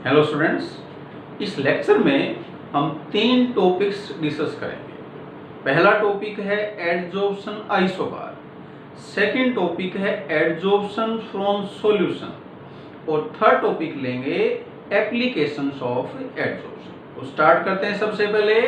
Hello students, इस lecture में हम 3 टॉपिक्स डिस्कस करेंगे। पहला टॉपिक है एडजॉर्प्शन आइसोबार, सेकंड टॉपिक है एडजॉर्प्शन फ्रॉम सॉल्यूशन और थर्ड टॉपिक लेंगे एप्लीकेशंस ऑफ एडजॉर्प्शन। तो स्टार्ट करते हैं। सबसे पहले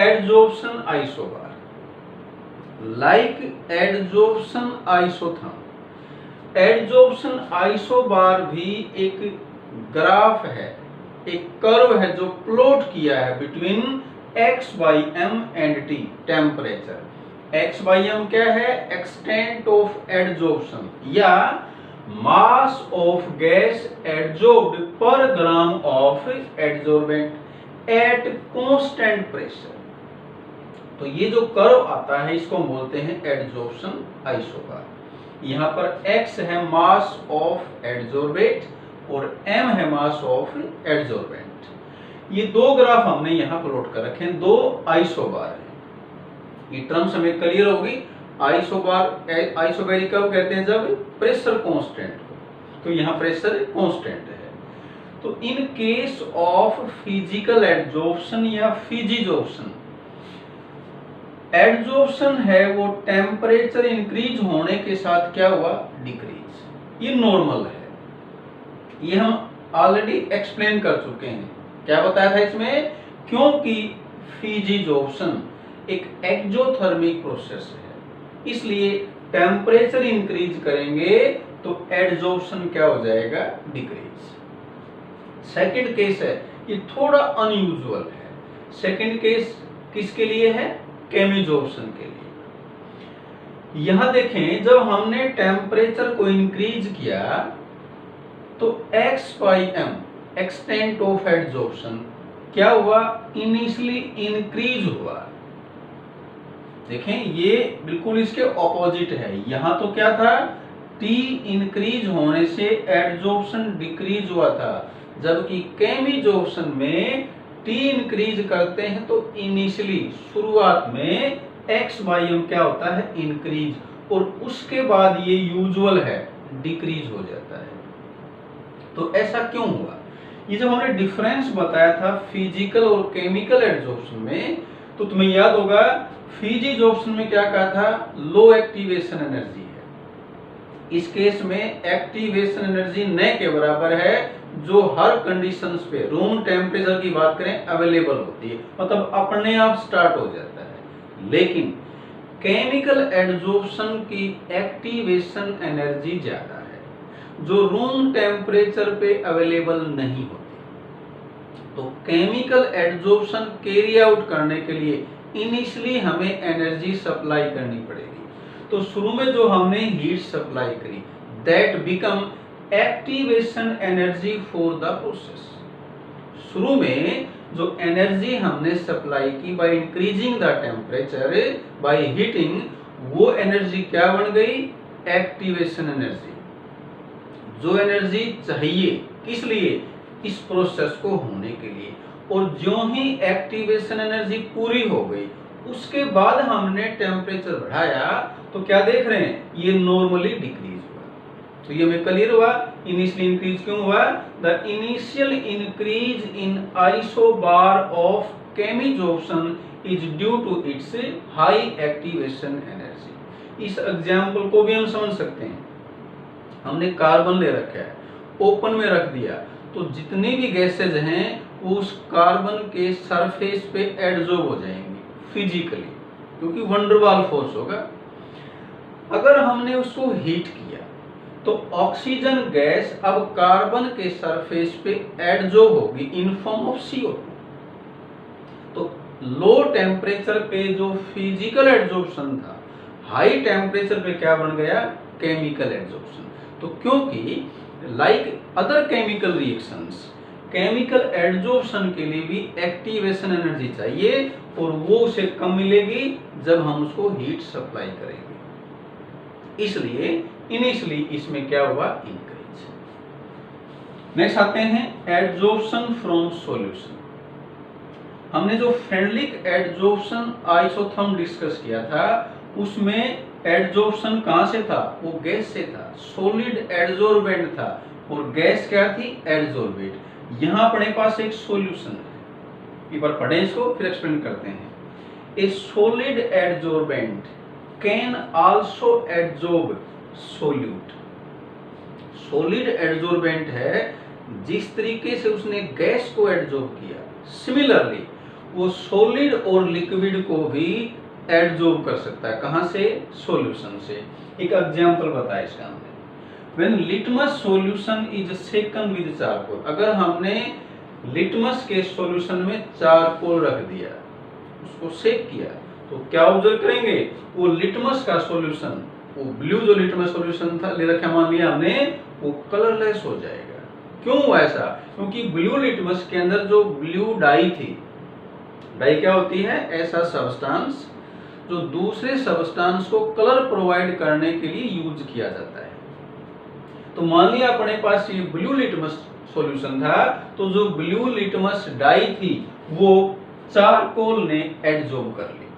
adsorption isobar. Like adsorption isotherm, adsorption isobar भी एक ग्राफ है, एक कर्व है जो प्लॉट किया है between x by m and t temperature. x by m क्या है? एक्सटेंट ऑफ एडजॉर्प्शन या मास ऑफ गैस एडजॉर्ब्ड पर gram of adsorbent at constant pressure. तो ये जो कर्व आता है इसको हम बोलते हैं एडजॉर्प्शन आइसोबार। यहाँ पर x है मास ऑफ एडजॉर्बेट और m है मास ऑफ एडजॉर्बेंट। ये दो ग्राफ हमने यहाँ प्लॉट कर रखे हैं, दो आइसोबार हैं। ये टर्म्स हमें क्लियर होगी। आइसोबैरिक कब कहते हैं? जब प्रेशर कांस्टेंट हो। तो यहाँ प्रेशर कांस्टेंट है। तो in case of physical adsorption या फिजिजॉर्प्शन, एडजॉर्प्शन है वो टेम्परेचर इंक्रीज होने के साथ क्या हुआ? डिक्रीज। ये नॉर्मल है, ये हम ऑलरेडी एक्सप्लेन कर चुके हैं। क्या बताया था इसमें? क्योंकि फिजिजॉर्प्शन एक एक्सोथर्मिक प्रोसेस है, इसलिए टेम्परेचर इंक्रीज करेंगे तो एडजॉर्प्शन क्या हो जाएगा? डिक्रीज। सेकंड केस है, ये थोड़ा अनयूजुअल है। सेकंड केस किसके लिए है? केमिजॉर्प्शन के लिए। यहां देखें, जब हमने टेम्परेचर को इंक्रीज किया तो x by m extent of adsorption क्या हुआ? इनिशियली इंक्रीज हुआ। देखें, ये बिल्कुल इसके ऑपोजिट है। यहां तो क्या था? T इंक्रीज होने से एडजॉर्प्शन डिक्रीज हुआ था, जबकि केमिजॉर्प्शन में T इंक्रीज करते हैं तो इनिशियली शुरुआत में x बाई m क्या होता है? इंक्रीज, और उसके बाद ये यूजुअल है, डिक्रीज हो जाता है। तो ऐसा क्यों हुआ? ये जब हमने डिफरेंस बताया था फिजिकल और केमिकल एडजॉर्प्शन में, तो तुम्हें याद होगा फिजिजॉर्प्शन में क्या कहा था? लो एक्टिवेशन एनर्जी है। इस केस में एक्टिवेशन एनर्जी न के बराबर है जो हर कंडीशंस पे, रूम टेम्परेचर की बात करें, अवेलेबल होती है, मतलब अपने आप स्टार्ट हो जाता है। लेकिन केमिकल एडजॉर्प्शन की एक्टिवेशन एनर्जी ज्यादा है जो रूम टेम्परेचर पे अवेलेबल नहीं होती। तो केमिकल एडजॉर्प्शन कैरी आउट करने के लिए इनिशियली हमें एनर्जी सप्लाई करनी पड़ेगी। तो शुरू में जो हमने हीट सप्लाई करी, that become activation energy for the process. शुरू में जो एनर्जी हमने सप्लाई की by increasing the temperature by heating, वो एनर्जी क्या बन गई? Activation energy. जो एनर्जी चाहिए किस लिए? इस प्रोसेस को होने के लिए। और जो ही एक्टिवेशन एनर्जी पूरी हो गई उसके बाद हमने टेम्परेचर बढ़ाया तो क्या देख रहे हैं? ये नॉर्मली डिक्रीज हुआ। तो ये में क्लियर हुआ इनिशियल इंक्रीज क्यों हुआ? The initial increase in isobar of chemisorption is due to its high activation energy. इस एग्जाम्पल को भी हम समझ सकते हैं। हमने कार्बन ले रखा है, ओपन में रख दिया, तो जितनी भी गैसेज हैं उस कार्बन के सरफेस पे एडजॉर्ब हो जाएंगी फिजिकली, क्योंकि वंडरवाल फोर्स होगा। अगर हमने उसको हीट किया तो ऑक्सीजन गैस अब कार्बन के सरफेस पे एडजॉर्ब होगी इन फॉर्म ऑफ CO2। तो लो टेम्परेचर पे जो फिजिकल एडजॉर्प्शन था, हाई टेम्परेचर पे क्या बन गया? Chemical adsorption. तो क्योंकि like other chemical reactions, chemical adsorption के लिए भी एक्टिवेशन एनर्जी चाहिए और वो उसे कम मिलेगी जब हम उसको हीट सप्लाई करेंगे। इसलिए इनिशियली इसमें क्या हुआ? इंक्रीज। नेक्स्ट आते हैं एडजॉर्प्शन फ्रॉम सॉल्यूशन। हमने जो फ्रेंडलिक एडजॉर्प्शन आइसोथर्म डिस्कस किया था उसमें एडजॉर्प्शन कहां से था? वो गैस से था, सॉलिड एडजॉर्बेंट था, और गैस क्या थी, एडजॉर्बेट। यहाँ अपने पास एक सॉल्यूशन है, एक बार पढ़ें इसको फिर एक्सप्लेन करते हैं। ए solid adsorbent can also adsorb solute. Solid adsorbent है, जिस तरीके से उसने गैस को एडजॉर्ब किया, सिमिलरली वो सॉलिड और लिक्विड को भी एडजॉर्ब कर सकता है। कहां से, सॉल्यूशन से। एक एग्जांपल बताया इसका हमने, when litmus solution is सेकन with charcoal. अगर हमने लिटमस के सॉल्यूशन में चारकोल रख दिया, उसको सेक किया, तो क्या ऑब्जर्व करेंगे, वो लिटमस का सॉल्यूशन, वो ब्लू जो लिटमस सॉल्यूशन था ले रखा मान लिया हमने, वो कलरलेस हो जाएगा। क्यों ऐसा, क्योंकि ब्लू लिटमस के अंदर जो ब्लू डाई थी, डाई क्या होती है, ऐसा सब्सटेंस जो दूसरे सब्सटेंस को कलर प्रोवाइड करने के लिए यूज किया जाता है। तो मान लिया अपने पास ये ब्लू लिटमस सॉल्यूशन था, तो जो ब्लू लिटमस डाई थी वो चारकोल ने एडजॉर्ब कर ली,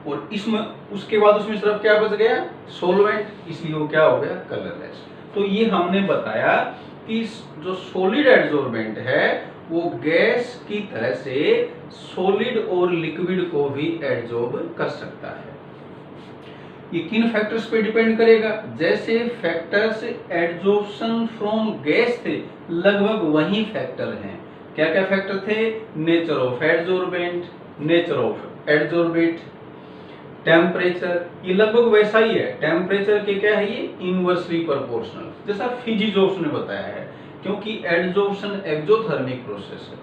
और इसमें उसके बाद उसमें सिर्फ क्या बच गया, सॉल्वेंट, इसलिए वो क्या हो गया, कलरलेस। तो ये हमने बताया कि जो सॉलिड एडजॉर्बेंट है वो गैस की तरह से सॉलिड और लिक्विड को भी एडजॉर्ब कर सकता है। ये किन फैक्टर्स पे डिपेंड करेगा, जैसे फैक्टर्स एडजॉर्प्शन फ्रॉम गैस थे, लगभग वही फैक्टर हैं। क्या क्या फैक्टर थे, nature of adsorbent, nature of adsorbate, temperature, ये लगभग वैसा ही है। टेम्परेचर के क्या है, ये इनवर्सली प्रोपोर्शनल, जैसा फिजिजोफ्स ने बताया है, क्योंकि एडजॉर्प्शन एक्सोथर्मिक प्रोसेस है।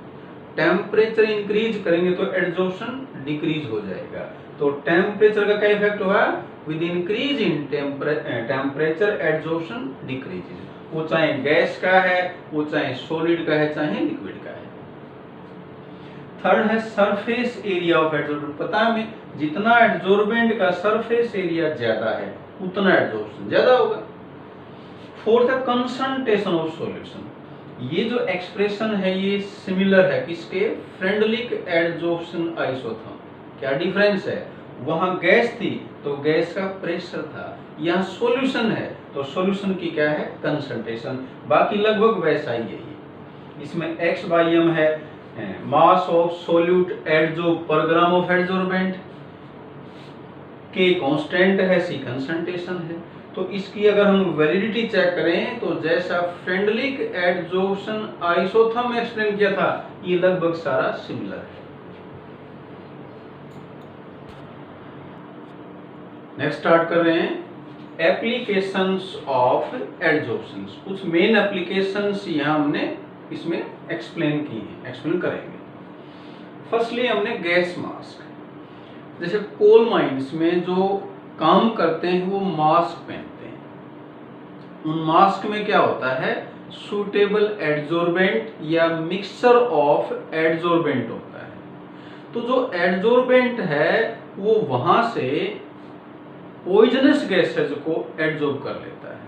टेम्परेचर इंक्रीज करेंगे तो एडजॉर्प्शन डिक्रीज हो जाएगा। तो टेम्परेचर का क्या इफेक्ट हुआ, with increase in temperature adsorption decreases, वो चाहे गैस का है, वो चाहे सॉलिड का है, चाहे लिक्विड का है। थर्ड है सरफेस एरिया ऑफ एडजॉर्बेंट। पता है हमें, जितना एडजॉर्बेंट का सरफेस एरिया ज्यादा है उतना एडजॉर्प्शन ज्यादा होगा। फोर्थ है कंसंट्रेशन ऑफ सॉल्यूशन। ये जो एक्सप्रेशन है ये सिमिलर है किसके, फ्रेंडलिक एडजॉर्प्शन आइसोथर्म। क्या डिफरेंस है, वहां गैस थी तो गैस का प्रेशर था, यहाँ सॉल्यूशन है तो सॉल्यूशन की क्या है, कंसंट्रेशन। बाकी लगभग वैसा ही है ये। इसमें x/m है मास ऑफ सोल्यूट एडजॉर्ब पर gram of adsorbent, k constant है, c कंसंट्रेशन है। तो इसकी अगर हम वैलिडिटी चेक करें तो जैसा फ्रेंडलिक एडजॉर्प्शन आइसोथर्म एक्सप्लेन किया था, ये लगभग सारा सिमिलर है। नेक्स्ट स्टार्ट कर रहे हैं एप्लीकेशंस ऑफ एडजॉर्प्शन। कुछ मेन एप्लीकेशंस यहाँ हमने इसमें एक्सप्लेन की हैं, एक्सप्लेन करेंगे। फर्स्टली हमने गैस मास्क, जैसे कोल माइंस में जो काम करते हैं वो मास्क पहनते हैं। उन मास्क में क्या होता है, सूटेबल एडजॉर्बेंट या मिक्सचर ऑफ एडजॉर्बेंट होता है। तो जो एडजॉर्बेंट है वो वहां से पॉइजनस गैसेज को एडजॉर्ब कर लेता है।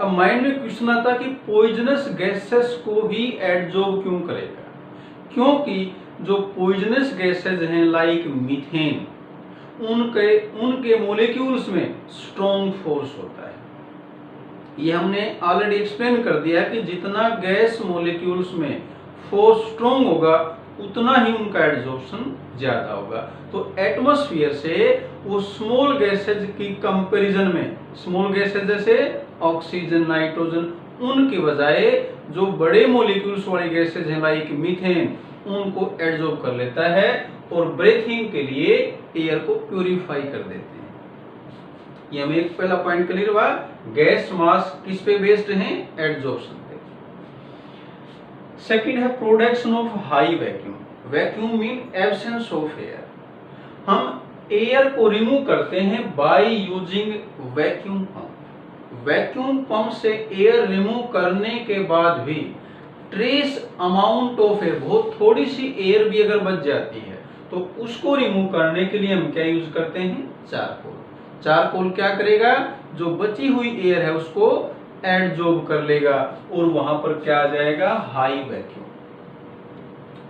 अब माइंड में क्वेश्चन आता है कि पॉइजनस गैसेस को ही एडजॉर्ब क्यों करेगा, क्योंकि जो पॉइजनस गैसेज हैं लाइक मीथेन, उनके मोलिक्यूल्स में स्ट्रॉन्ग फोर्स होता है। ये हमने ऑलरेडी एक्सप्लेन कर दिया कि जितना गैस मोलिक्यूल्स में फोर्स स्ट्रॉन्ग होगा उतना ही उनका एडजॉर्प्शन ज्यादा होगा। तो एटमॉस्फेयर से वो स्मॉल गैसेज की कंपैरिजन में, स्मॉल गैसेज जैसे ऑक्सीजन, नाइट्रोजन, उनके बजाय जो बड़े मोलिक्यूल्स वाली गैसेज हैं लाइक मीथेन, उनको एडजॉर्ब कर लेता है और ब्रीथिंग के लिए एयर को प्यूरिफाई कर देते हैं। ये हमें एक पहला पॉइंट क्लियर हुआ, गैस मास्क किस पे बेस्ड हैं, एडजॉर्प्शन पे। सेकंड है production of high vacuum. Vacuum mean absence of air. हम एयर को रिमूव करते हैं by using vacuum pump. Vacuum pump से एयर रिमूव करने के बाद भी ट्रेस अमाउंट ऑफ एयर, बहुत थोड़ी सी एयर भी अगर बच जाती है तो उसको रिमूव करने के लिए हम क्या यूज करते हैं, चारकोल। चारकोल क्या करेगा, जो बची हुई एयर है उसको एडजॉर्ब कर लेगा और वहां पर क्या आ जाएगा, हाई वैक्यूम।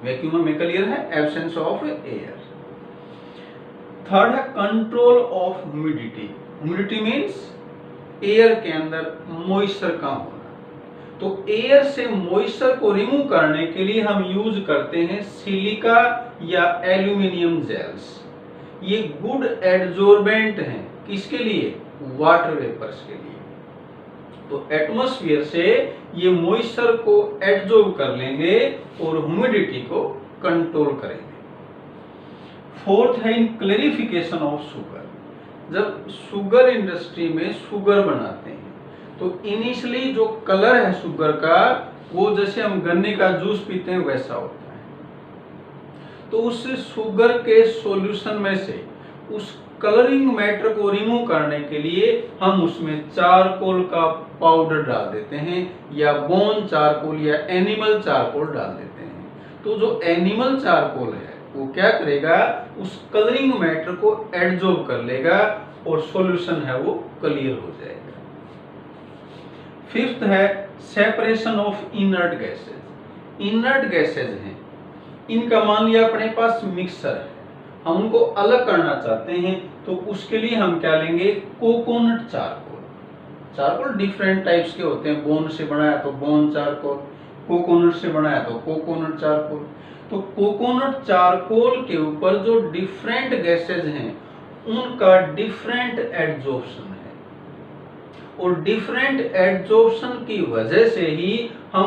वैक्यूम में क्लियर है, एब्सेंस ऑफ एयर। थर्ड है control of humidity. Humidity means air के अंदर मॉइस्चर कम होना। तो एयर से मॉइस्चर को रिमूव करने के लिए हम यूज करते हैं सिलिका या एल्यूमिनियम जेल्स। ये गुड एडजॉर्बेंट हैं, किसके लिए? वाटर वेपर्स के लिए। तो एटमॉस्फेयर से ये मॉइस्चर को एडजॉर्ब कर लेंगे और ह्यूमिडिटी को कंट्रोल करेंगे। फोर्थ है इन क्लेरिफिकेशन ऑफ शुगर। जब शुगर इंडस्ट्री में शुगर बनाते हैं तो इनिशियली जो कलर है शुगर का, वो जैसे हम गन्ने का जूस पीते हैं वैसा होता है। तो उस शुगर के सॉल्यूशन में से उस कलरिंग मैटर को रिमूव करने के लिए हम उसमें चारकोल का पाउडर डाल देते हैं, या बोन चारकोल या एनिमल चारकोल डाल देते हैं। तो जो एनिमल चारकोल है वो क्या करेगा, उस कलरिंग मैटर को एडजॉर्ब कर लेगा और सॉल्यूशन है वो क्लियर हो जाएगा। फिफ्थ है separation of inert gases. Inert gases हैं, इनका मान लिया अपने पास मिक्सर है, हम उनको अलग करना चाहते हैं तो उसके लिए हम क्या लेंगे, coconut charcoal. Charcoal different types के होते हैं, बोन से बनाया तो बोन चारकोल, कोकोनट से बनाया तो कोकोनट चारकोल। तो कोकोनट चारकोल के ऊपर जो डिफरेंट गैसेज हैं उनका डिफरेंट एडजॉर्प्शन है, और डिफरेंट एडजॉर्प्शन की वजह से ही हम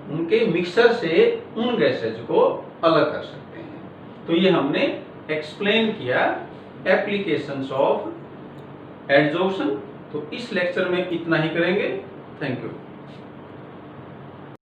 उनके मिक्सर से उन गैसेज को अलग कर सकते हैं। तो ये हमने एक्सप्लेन किया एप्लीकेशंस ऑफ एडजॉर्प्शन। तो इस लेक्चर में इतना ही करेंगे। Thank you.